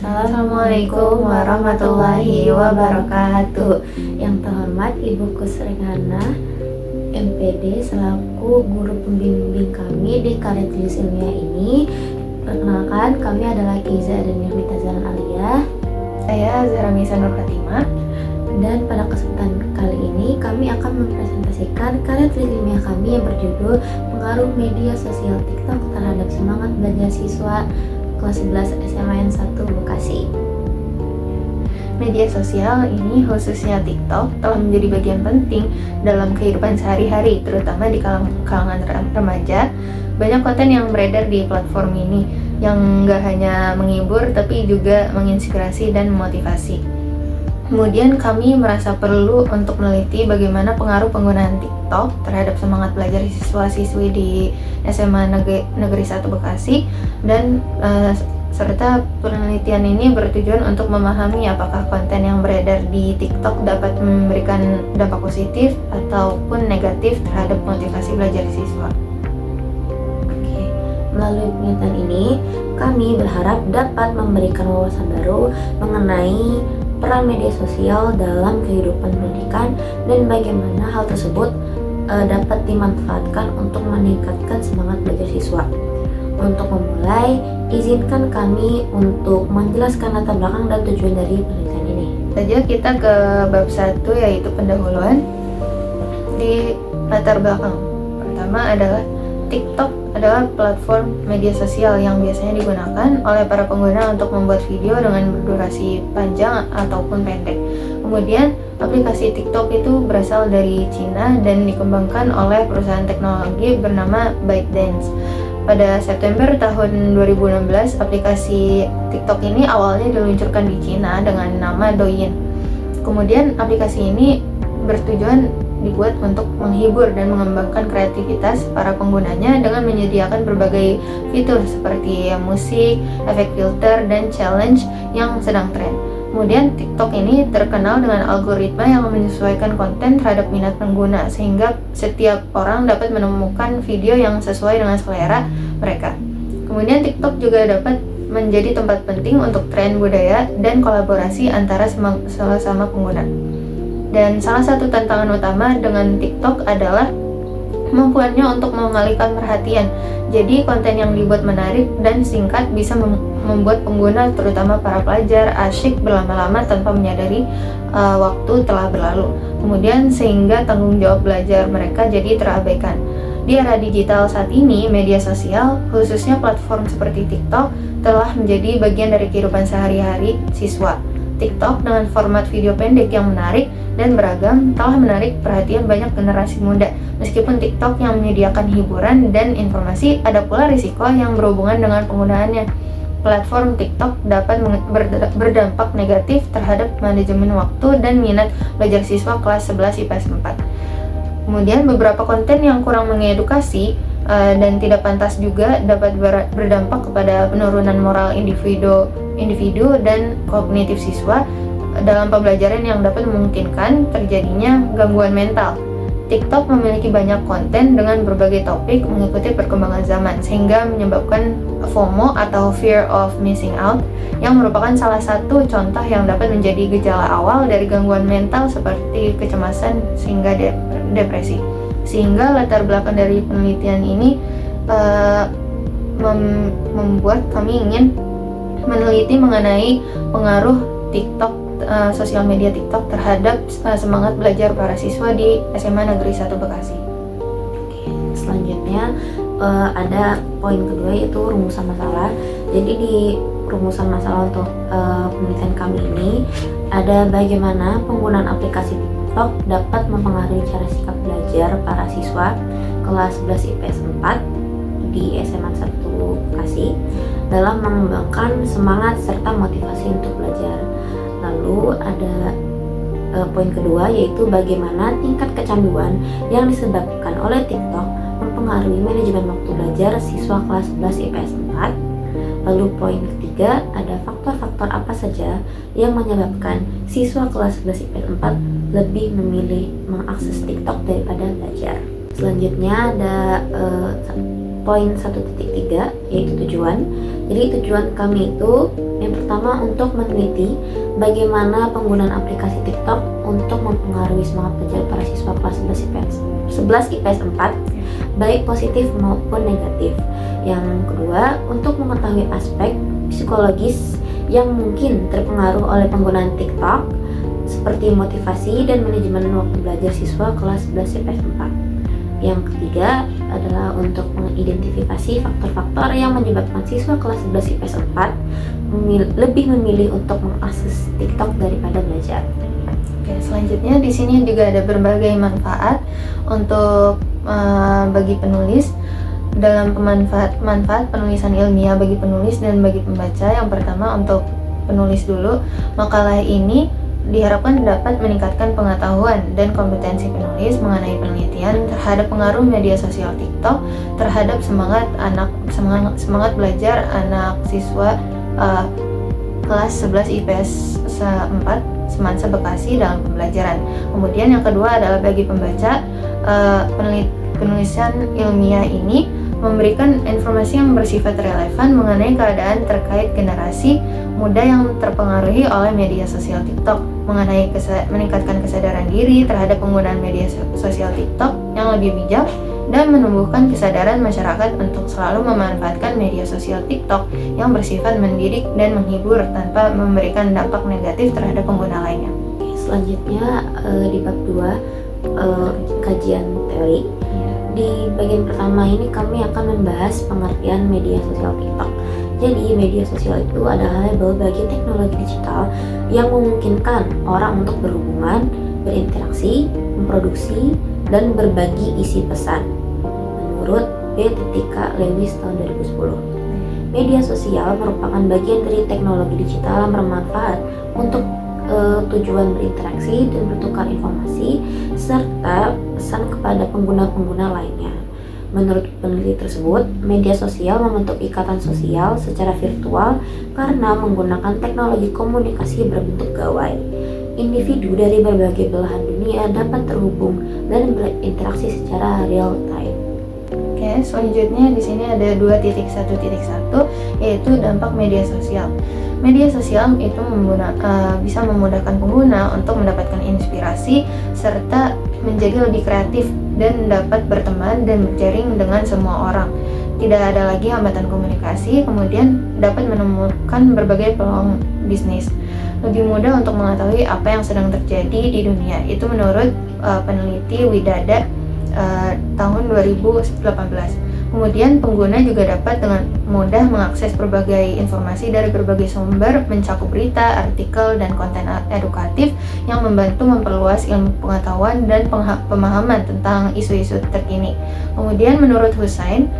Assalamualaikum warahmatullahi wabarakatuh. Yang terhormat Ibu Kusrehana MPD selaku guru pembimbing kami di Karya Tulis Ilmiah ini. Perkenalkan, kami adalah Kiza dan Nirmita Zalan Alia. Saya Zahra Misa Nur Fatimah. Dan pada kesempatan kali ini kami akan mempresentasikan karya tulis ilmiah kami yang berjudul Pengaruh Media Sosial TikTok Terhadap Semangat Belajar Siswa Kelas 11 SMAN 1 Bekasi. Media sosial ini, khususnya TikTok, telah menjadi bagian penting dalam kehidupan sehari-hari, terutama di kalangan remaja. Banyak konten yang beredar di platform ini yang gak hanya menghibur tapi juga menginspirasi dan memotivasi. Kemudian kami merasa perlu untuk meneliti bagaimana pengaruh penggunaan TikTok terhadap semangat belajar siswa-siswi di SMA Negeri 1 Bekasi, dan serta penelitian ini bertujuan untuk memahami apakah konten yang beredar di TikTok dapat memberikan dampak positif ataupun negatif terhadap motivasi belajar siswa. Melalui penelitian ini, kami berharap dapat memberikan wawasan baru mengenai peran media sosial dalam kehidupan pendidikan dan bagaimana hal tersebut dapat dimanfaatkan untuk meningkatkan semangat belajar siswa. Untuk memulai, izinkan kami untuk menjelaskan latar belakang dan tujuan dari penelitian ini. Saja kita ke bab 1, yaitu pendahuluan. Di latar belakang pertama adalah TikTok adalah platform media sosial yang biasanya digunakan oleh para pengguna untuk membuat video dengan berdurasi panjang ataupun pendek. Kemudian, aplikasi TikTok itu berasal dari Cina dan dikembangkan oleh perusahaan teknologi bernama ByteDance. Pada September tahun 2016, aplikasi TikTok ini awalnya diluncurkan di Cina dengan nama Douyin. Kemudian, aplikasi ini bertujuan dibuat untuk menghibur dan mengembangkan kreativitas para penggunanya dengan menyediakan berbagai fitur seperti musik, efek filter, dan challenge yang sedang tren. Kemudian TikTok ini terkenal dengan algoritma yang menyesuaikan konten terhadap minat pengguna, sehingga setiap orang dapat menemukan video yang sesuai dengan selera mereka. Kemudian TikTok juga dapat menjadi tempat penting untuk tren budaya dan kolaborasi antara sesama pengguna. Dan salah satu tantangan utama dengan TikTok adalah kemampuannya untuk mengalihkan perhatian. Jadi konten yang dibuat menarik dan singkat bisa membuat pengguna, terutama para pelajar, asyik berlama-lama tanpa menyadari waktu telah berlalu. Kemudian sehingga tanggung jawab belajar mereka jadi terabaikan. Di era digital saat ini, media sosial, khususnya platform seperti TikTok, telah menjadi bagian dari kehidupan sehari-hari siswa. TikTok dengan format video pendek yang menarik dan beragam telah menarik perhatian banyak generasi muda. Meskipun TikTok yang menyediakan hiburan dan informasi, ada pula risiko yang berhubungan dengan penggunaannya. Platform TikTok dapat berdampak negatif terhadap manajemen waktu dan minat belajar siswa kelas 11 IPS 4. Kemudian beberapa konten yang kurang mengedukasi dan tidak pantas juga dapat berdampak kepada penurunan moral individu dan kognitif siswa dalam pembelajaran yang dapat memungkinkan terjadinya gangguan mental. TikTok memiliki banyak konten dengan berbagai topik mengikuti perkembangan zaman, sehingga menyebabkan FOMO atau Fear of Missing Out, yang merupakan salah satu contoh yang dapat menjadi gejala awal dari gangguan mental seperti kecemasan hingga depresi. Sehingga latar belakang dari penelitian ini membuat kami ingin meneliti mengenai pengaruh TikTok, sosial media TikTok terhadap semangat belajar para siswa di SMA Negeri 1 Bekasi. Selanjutnya ada poin kedua, yaitu rumusan masalah. Jadi di rumusan masalah untuk penelitian kami ini ada bagaimana penggunaan aplikasi TikTok dapat mempengaruhi cara sikap belajar para siswa kelas 11 IPS 4 di SMA 1 Bekasi dalam mengembangkan semangat serta motivasi untuk belajar. Lalu ada poin kedua, yaitu bagaimana tingkat kecanduan yang disebabkan oleh TikTok mempengaruhi manajemen waktu belajar siswa kelas 11 IPS 4. Lalu poin ketiga, ada faktor-faktor apa saja yang menyebabkan siswa kelas 11 IPS 4 lebih memilih mengakses TikTok daripada belajar. Selanjutnya ada poin 1.3 yaitu tujuan. Jadi tujuan kami itu yang pertama untuk meneliti bagaimana penggunaan aplikasi TikTok untuk mempengaruhi semangat belajar para siswa kelas 11 IPS 4 baik positif maupun negatif. Yang kedua, untuk mengetahui aspek psikologis yang mungkin terpengaruh oleh penggunaan TikTok seperti motivasi dan manajemen waktu belajar siswa kelas 11 IPS 4. Yang ketiga adalah untuk mengidentifikasi faktor-faktor yang menyebabkan siswa kelas 11 IPS 4 lebih memilih untuk mengakses TikTok daripada belajar. Oke, selanjutnya di sini juga ada berbagai manfaat untuk bagi penulis dalam manfaat penulisan ilmiah bagi penulis dan bagi pembaca. Yang pertama untuk penulis dulu, makalah ini diharapkan dapat meningkatkan pengetahuan dan kompetensi penulis mengenai penelitian terhadap pengaruh media sosial TikTok terhadap semangat belajar anak siswa kelas 11 IPS 4 Semansa Bekasi dalam pembelajaran. Kemudian yang kedua adalah bagi pembaca, penulisan ilmiah ini memberikan informasi yang bersifat relevan mengenai keadaan terkait generasi muda yang terpengaruhi oleh media sosial TikTok, mengenai meningkatkan kesadaran diri terhadap penggunaan media sosial TikTok yang lebih bijak, dan menumbuhkan kesadaran masyarakat untuk selalu memanfaatkan media sosial TikTok yang bersifat mendidik dan menghibur tanpa memberikan dampak negatif terhadap pengguna lainnya. Selanjutnya di bab 2 kajian teori. Di bagian pertama ini kami akan membahas pengertian media sosial TikTok. Jadi media sosial itu adalah label bagi teknologi digital yang memungkinkan orang untuk berhubungan, berinteraksi, memproduksi, dan berbagi isi pesan. Menurut B. Lewis tahun 2010. Media sosial merupakan bagian dari teknologi digital yang bermanfaat untuk tujuan berinteraksi dan bertukar informasi serta pesan kepada pengguna-pengguna lainnya. Menurut peneliti tersebut, media sosial membentuk ikatan sosial secara virtual karena menggunakan teknologi komunikasi berbentuk gawai. Individu dari berbagai belahan dunia dapat terhubung dan berinteraksi secara real time. Oke, selanjutnya di sini ada 2.1.1 yaitu dampak media sosial. Media sosial itu bisa memudahkan pengguna untuk mendapatkan inspirasi serta menjadi lebih kreatif dan dapat berteman dan berjaring dengan semua orang. Tidak ada lagi hambatan komunikasi, kemudian dapat menemukan berbagai peluang bisnis. Lebih mudah untuk mengetahui apa yang sedang terjadi di dunia. Itu menurut peneliti Widada tahun 2018. Kemudian pengguna juga dapat dengan mudah mengakses berbagai informasi dari berbagai sumber, mencakup berita, artikel, dan konten edukatif yang membantu memperluas ilmu pengetahuan dan pemahaman tentang isu-isu terkini. Kemudian menurut Hussein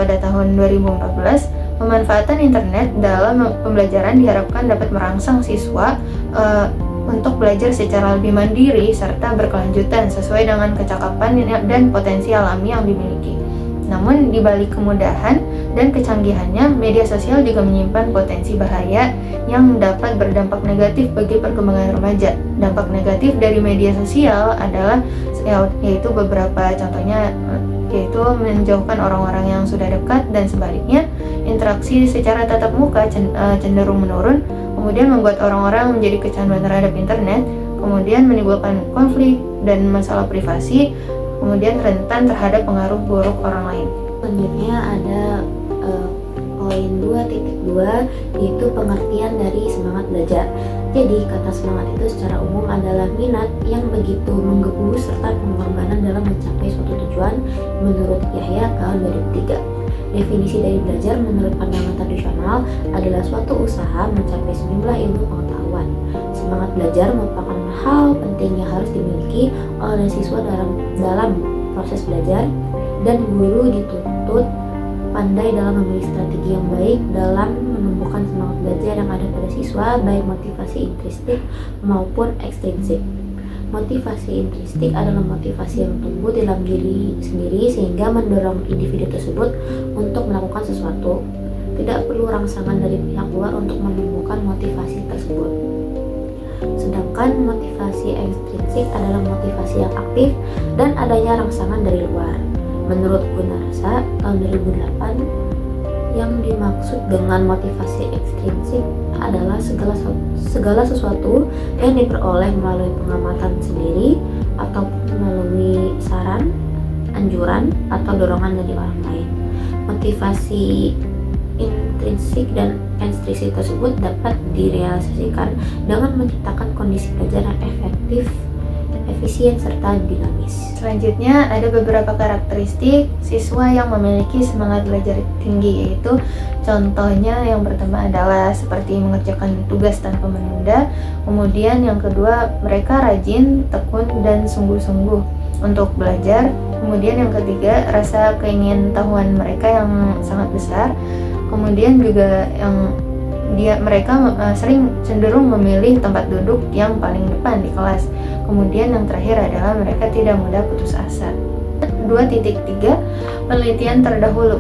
pada tahun 2014, pemanfaatan internet dalam pembelajaran diharapkan dapat merangsang siswa untuk belajar secara lebih mandiri serta berkelanjutan sesuai dengan kecakapan dan potensi alami yang dimiliki. Namun di balik kemudahan dan kecanggihannya, media sosial juga menyimpan potensi bahaya yang dapat berdampak negatif bagi perkembangan remaja. Dampak negatif dari media sosial adalah yaitu beberapa contohnya, yaitu menjauhkan orang-orang yang sudah dekat dan sebaliknya, interaksi secara tatap muka cenderung menurun, kemudian membuat orang-orang menjadi kecanduan terhadap internet, kemudian menimbulkan konflik dan masalah privasi, kemudian rentan terhadap pengaruh buruk orang lain. Selanjutnya ada poin 2.2 yaitu pengertian dari semangat belajar. Jadi kata semangat itu secara umum adalah minat yang begitu menggebu serta pengorbanan dalam mencapai suatu tujuan menurut Yahya tahun 2003. Definisi dari belajar menurut pandangan tradisional adalah suatu usaha mencapai sejumlah ilmu pengetahuan. Semangat belajar merupakan hal penting yang harus dimiliki oleh siswa dalam proses belajar, dan guru dituntut pandai dalam memilih strategi yang baik dalam menumbuhkan semangat belajar yang ada pada siswa, baik motivasi intrinsik maupun ekstrinsik. Motivasi intrinsik adalah motivasi yang tumbuh dalam diri sendiri sehingga mendorong individu tersebut untuk melakukan sesuatu. Tidak perlu rangsangan dari pihak luar untuk menumbuhkan motivasi tersebut. Sedangkan motivasi ekstrinsik adalah motivasi yang aktif dan adanya rangsangan dari luar. Menurut Gunarsa tahun 2008, yang dimaksud dengan motivasi ekstrinsik adalah segala sesuatu yang diperoleh melalui pengamatan sendiri ataupun melalui saran, anjuran, atau dorongan dari orang lain. Motivasi intrinsik dan ekstrinsik tersebut dapat direalisasikan dengan menciptakan kondisi belajar yang efektif, efisien, serta dinamis. Selanjutnya ada beberapa karakteristik siswa yang memiliki semangat belajar tinggi, yaitu contohnya yang pertama adalah seperti mengerjakan tugas tanpa menunda. Kemudian yang kedua, mereka rajin, tekun, dan sungguh-sungguh untuk belajar. Kemudian yang ketiga, rasa keingintahuan mereka yang sangat besar. Kemudian juga yang mereka sering cenderung memilih tempat duduk yang paling depan di kelas. Kemudian yang terakhir adalah mereka tidak mudah putus asa. 2.3 Penelitian terdahulu.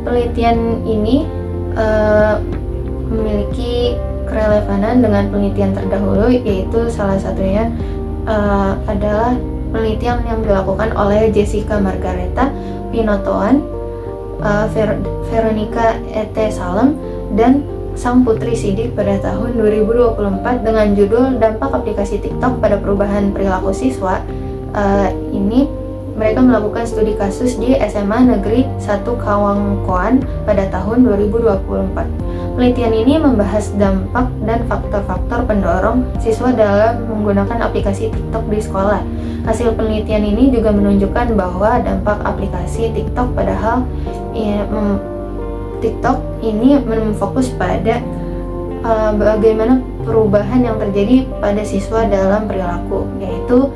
Penelitian ini memiliki kerelevanan dengan penelitian terdahulu, yaitu salah satunya adalah penelitian yang dilakukan oleh Jessica Margareta Pinotoan, Veronica E.T. Salem, dan sang putri Sidik pada tahun 2024 dengan judul Dampak Aplikasi TikTok pada Perubahan Perilaku Siswa. Ini mereka melakukan studi kasus di SMA Negeri 1 Kawangkoan pada tahun 2024. Penelitian ini membahas dampak dan faktor-faktor pendorong siswa dalam menggunakan aplikasi TikTok di sekolah. Hasil penelitian ini juga menunjukkan bahwa dampak aplikasi TikTok padahal TikTok ini memfokus pada bagaimana perubahan yang terjadi pada siswa dalam perilaku, yaitu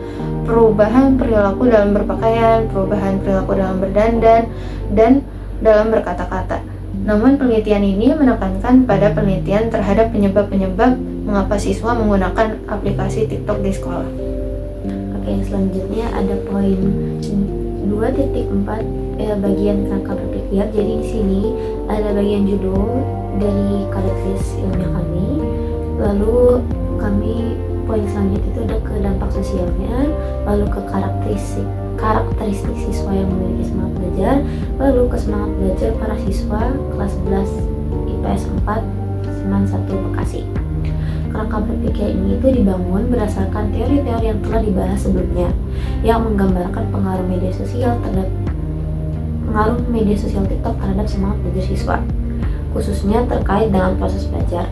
perubahan perilaku dalam berpakaian, perubahan perilaku dalam berdandan, dan dalam berkata-kata. Namun penelitian ini menekankan pada penelitian terhadap penyebab-penyebab mengapa siswa menggunakan aplikasi TikTok di sekolah. Oke, selanjutnya ada poin 2.4 bagian kerangka berpikir. Jadi di sini ada bagian judul dari karakteristik ilmiah kami. Lalu kami poin selanjutnya itu ada ke dampak sosialnya, lalu ke karakteristik siswa yang memiliki semangat belajar, lalu ke semangat belajar para siswa kelas 11 IPS 4 Seman 1 Bekasi. Kerangka berpikir ini itu dibangun berdasarkan teori-teori yang telah dibahas sebelumnya, yang menggambarkan pengaruh media sosial TikTok terhadap semangat belajar siswa, khususnya terkait dengan proses belajar.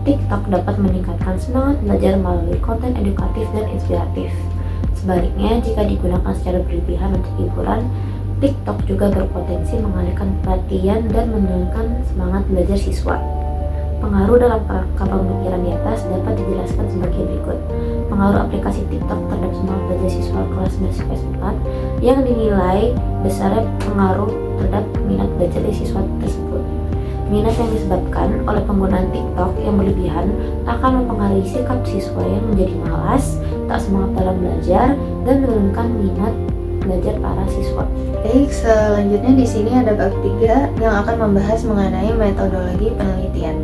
TikTok dapat meningkatkan semangat belajar melalui konten edukatif dan inspiratif. Sebaliknya, jika digunakan secara berlebihan untuk hiburan, TikTok juga berpotensi mengalihkan perhatian dan menurunkan semangat belajar siswa. Pengaruh dalam kerangka pemikiran di atas dapat dijelaskan sebagai berikut. Pengaruh aplikasi TikTok terhadap semangat belajar siswa kelas 11 IPS 4 yang dinilai besarnya pengaruh terhadap minat belajar dari siswa tersebut. Minat yang disebabkan oleh penggunaan TikTok yang berlebihan akan mempengaruhi sikap siswa yang menjadi malas, tak semangat dalam belajar, dan menurunkan minat belajar para siswa. Baik, selanjutnya di sini ada bab 3 yang akan membahas mengenai metodologi penelitian.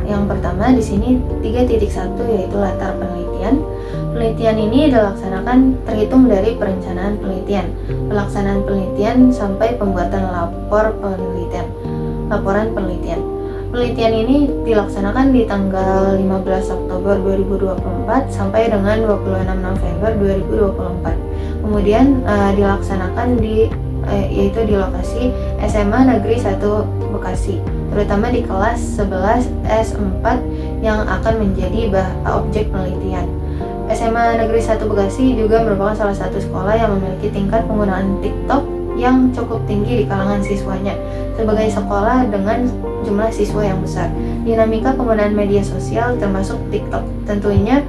Yang pertama di sini 3.1 yaitu latar penelitian. Penelitian ini dilaksanakan terhitung dari perencanaan penelitian, pelaksanaan penelitian sampai pembuatan laporan penelitian. Penelitian ini dilaksanakan di tanggal 15 Oktober 2024 sampai dengan 26 November 2024. Kemudian dilaksanakan yaitu di lokasi SMA Negeri 1 Bekasi, terutama di kelas 11 S4 yang akan menjadi objek penelitian. SMA Negeri 1 Bekasi juga merupakan salah satu sekolah yang memiliki tingkat penggunaan TikTok yang cukup tinggi di kalangan siswanya. Sebagai sekolah dengan jumlah siswa yang besar, dinamika penggunaan media sosial termasuk TikTok tentunya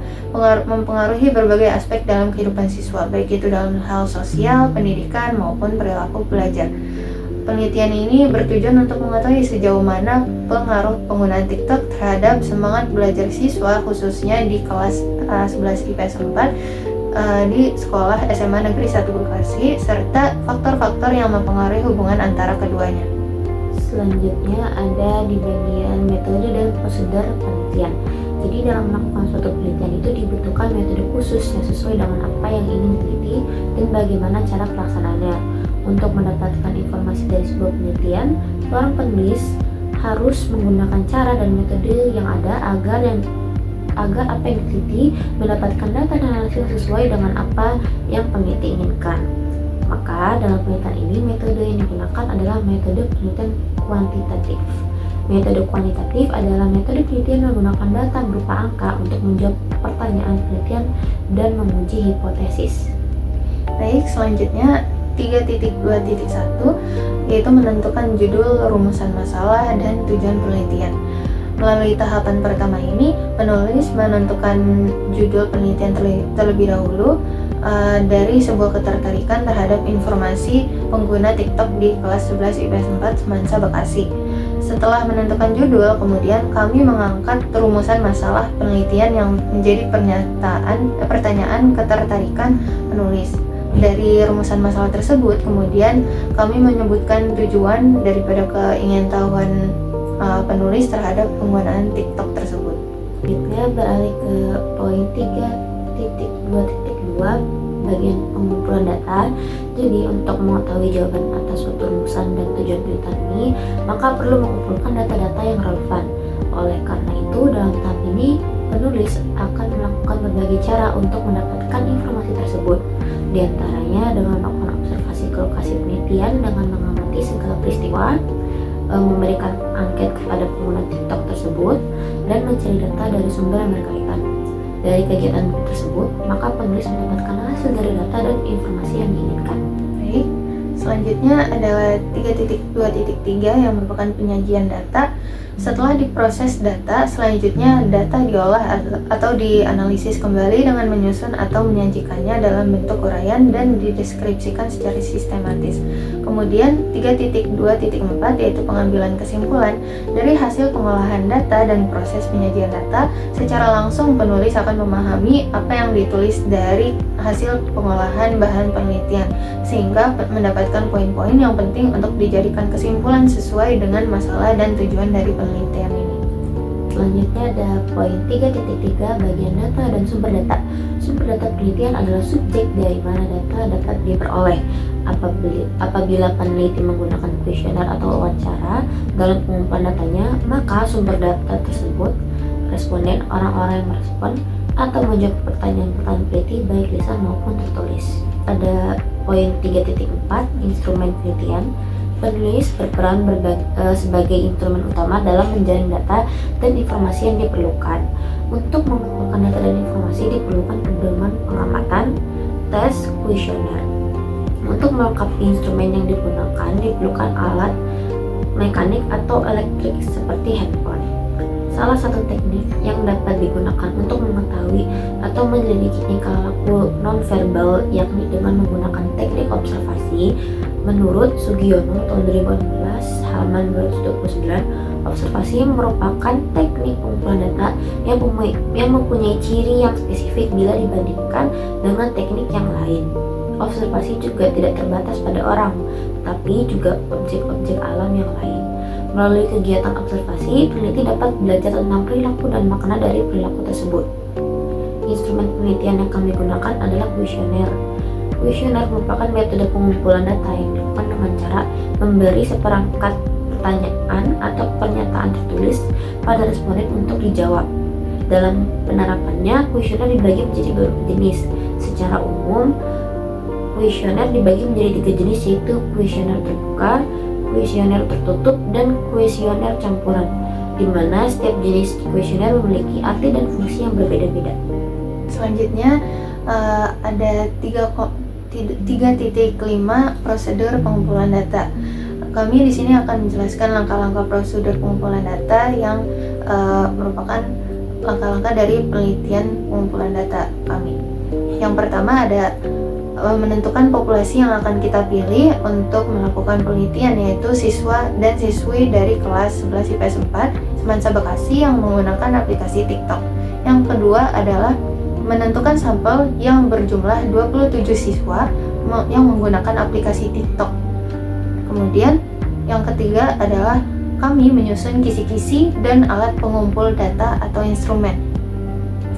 mempengaruhi berbagai aspek dalam kehidupan siswa, baik itu dalam hal sosial, pendidikan, maupun perilaku belajar. Penelitian ini bertujuan untuk mengetahui sejauh mana pengaruh penggunaan TikTok terhadap semangat belajar siswa, khususnya di kelas 11 IPS 4 di sekolah SMA Negeri 1 Bekasi, serta faktor-faktor yang mempengaruhi hubungan antara keduanya. Selanjutnya ada di bagian metode dan prosedur penelitian. Jadi dalam melakukan suatu penelitian itu dibutuhkan metode khusus yang sesuai dengan apa yang ingin diteliti dan bagaimana cara pelaksanaannya. Untuk mendapatkan informasi dari sebuah penelitian, seorang penulis harus menggunakan cara dan metode yang ada agar apa yang diteliti mendapatkan data dan analisis sesuai dengan apa yang peneliti inginkan. Maka dalam penelitian ini metode yang digunakan adalah metode penelitian kuantitatif. Metode kuantitatif adalah metode penelitian menggunakan data berupa angka untuk menjawab pertanyaan penelitian dan menguji hipotesis. Baik, selanjutnya 3.2.1 yaitu menentukan judul, rumusan masalah, dan tujuan penelitian. Melalui tahapan pertama ini, penulis menentukan judul penelitian terlebih dahulu dari sebuah ketertarikan terhadap informasi pengguna TikTok di kelas 11 IPS 4 Semansa Bekasi. Setelah menentukan judul, kemudian kami mengangkat rumusan masalah penelitian yang menjadi pertanyaan ketertarikan penulis. Dari rumusan masalah tersebut, kemudian kami menyebutkan tujuan daripada keingintahuan penulis terhadap penggunaan TikTok tersebut. Selanjutnya beralih ke poin 3.2.2 bagian pengumpulan data. Jadi untuk mengetahui jawaban atas suatu rumusan dan tujuan penelitian ini, maka perlu mengumpulkan data-data yang relevan. Oleh karena itu, dalam tahap ini penulis akan melakukan berbagai cara untuk mendapatkan informasi tersebut. Di antaranya dengan melakukan observasi ke lokasi penelitian dengan mengamati segala peristiwa, memberikan angket kepada pengguna TikTok tersebut, dan mencari data dari sumber yang berkaitan. Dari kegiatan tersebut, maka penulis mendapatkan hasil dari data dan informasi yang diinginkan. Baik, selanjutnya adalah 3.2.3 yang merupakan penyajian data. Setelah diproses data, selanjutnya data diolah atau dianalisis kembali dengan menyusun atau menyajikannya dalam bentuk uraian dan dideskripsikan secara sistematis. Kemudian 3.2.4 yaitu pengambilan kesimpulan. Dari hasil pengolahan data dan proses penyajian data, secara langsung penulis akan memahami apa yang ditulis dari hasil pengolahan bahan penelitian, sehingga mendapatkan poin-poin yang penting untuk dijadikan kesimpulan sesuai dengan masalah dan tujuan dari penelitian ini. Selanjutnya ada poin 3.3 bagian data dan sumber data. Sumber data penelitian adalah subjek dari mana data dapat diperoleh. Apabila peneliti menggunakan kuesioner atau wawancara dalam pengumpulan datanya, maka sumber data tersebut responden, orang-orang yang merespon atau menjawab pertanyaan-pertanyaan peneliti baik lisan maupun tertulis. Ada poin 3.4 instrumen penelitian. Penulis berperan sebagai instrumen utama dalam menjaring data dan informasi yang diperlukan. Untuk mengumpulkan data dan informasi diperlukan pedoman pengamatan, tes, kuesioner. Untuk melengkapi instrumen yang digunakan diperlukan alat mekanik atau elektrik seperti handphone. Salah satu teknik yang dapat digunakan untuk mengetahui atau menyelidiki tingkah laku nonverbal yakni dengan menggunakan teknik observasi. Menurut Sugiono tahun 2016 halaman 229, observasi merupakan teknik pengumpulan data yang mempunyai ciri yang spesifik bila dibandingkan dengan teknik yang lain. Observasi juga tidak terbatas pada orang, tapi juga objek-objek alam yang lain. Melalui kegiatan observasi, peneliti dapat belajar tentang perilaku dan makna dari perilaku tersebut. Instrumen penelitian yang kami gunakan adalah kuesioner. Kuesioner merupakan metode pengumpulan data yang dilakukan dengan cara memberi seperangkat pertanyaan atau pernyataan tertulis pada responden untuk dijawab. Dalam penerapannya, kuesioner dibagi menjadi beberapa jenis. Secara umum, kuesioner dibagi menjadi 3 jenis, yaitu kuesioner terbuka, kuesioner tertutup, dan kuesioner campuran, di mana setiap jenis kuesioner memiliki arti dan fungsi yang berbeda-beda. Selanjutnya ada 3.5 prosedur pengumpulan data. Kami di sini akan menjelaskan langkah-langkah prosedur pengumpulan data yang merupakan langkah-langkah dari penelitian pengumpulan data kami. Yang pertama ada menentukan populasi yang akan kita pilih untuk melakukan penelitian, yaitu siswa dan siswi dari kelas 11 IPS 4 Semansa Bekasi yang menggunakan aplikasi TikTok. Yang kedua adalah menentukan sampel yang berjumlah 27 siswa yang menggunakan aplikasi TikTok. Kemudian yang ketiga adalah kami menyusun kisi-kisi dan alat pengumpul data atau instrumen.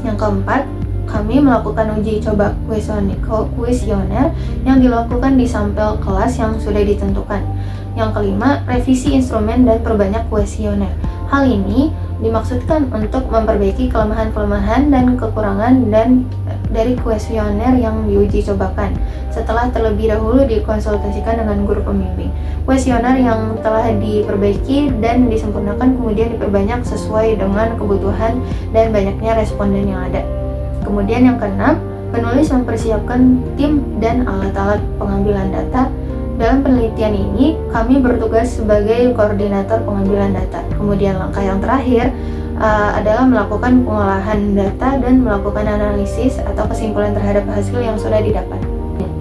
Yang keempat, kami melakukan uji coba kuesioner yang dilakukan di sampel kelas yang sudah ditentukan. Yang kelima, revisi instrumen dan perbanyak kuesioner. Hal ini dimaksudkan untuk memperbaiki kelemahan-kelemahan dan kekurangan dari kuesioner yang diuji cobakan setelah terlebih dahulu dikonsultasikan dengan guru pembimbing. Kuesioner yang telah diperbaiki dan disempurnakan kemudian diperbanyak sesuai dengan kebutuhan dan banyaknya responden yang ada. Kemudian yang keenam, penulis mempersiapkan tim dan alat-alat pengambilan data. Dalam penelitian ini, kami bertugas sebagai koordinator pengambilan data. Kemudian langkah yang terakhir adalah melakukan pengolahan data dan melakukan analisis atau kesimpulan terhadap hasil yang sudah didapat.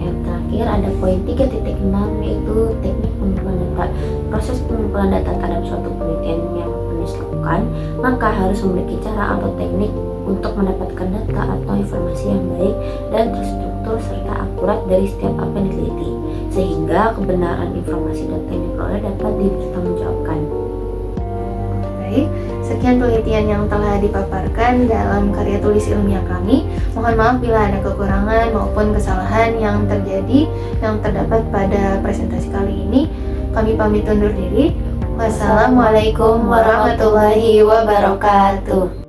Yang terakhir ada poin 3.6 yaitu teknik pengumpulan data. Proses pengumpulan data terhadap suatu penelitian yang penulis lakukan, maka harus memiliki cara atau teknik untuk mendapatkan data atau informasi yang baik dan terstruktur serta akurat dari setiap apa yang diteliti, sehingga kebenaran informasi data yang diperoleh dapat dipertanggungjawabkan. Baik, sekian penelitian yang telah dipaparkan dalam karya tulis ilmiah kami. Mohon maaf bila ada kekurangan maupun kesalahan yang terdapat pada presentasi kali ini. Kami pamit undur diri. Wassalamualaikum warahmatullahi wabarakatuh.